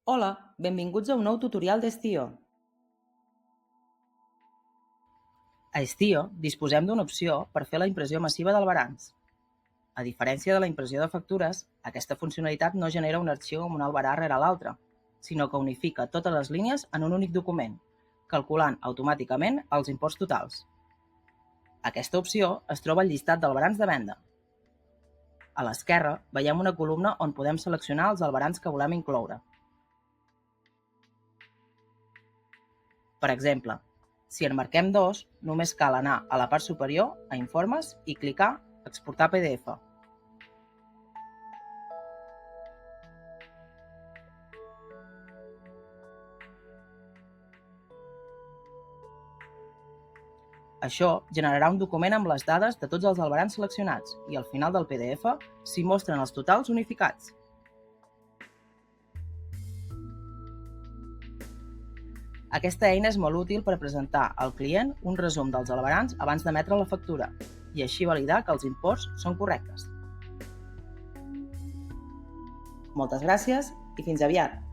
Hola, benvinguts a un nou tutorial d'Estio. A Estio disposem d'una opció per fer la impressió massiva del balanç. A diferència de la impressió de factures, aquesta funcionalitat no genera un arxiu amb un albarà rere l'altre, sinó que unifica totes les línies en un únic document, calculant automàticament els imports totals. Aquesta opció es troba al llistat d'albarans de venda. A l'esquerra veiem una columna on podem seleccionar els albarans que volem incloure. Per exemple, si en marquem dos, només cal anar a la part superior, a Informes, i clicar Exportar PDF. Això generarà un document amb les dades de tots els albarans seleccionats i al final del PDF s'hi mostren els totals unificats. Aquesta eina és molt útil per presentar al client un resum dels albarans abans d'emetre la factura i així validar que els imports són correctes. Moltes gràcies i fins aviat!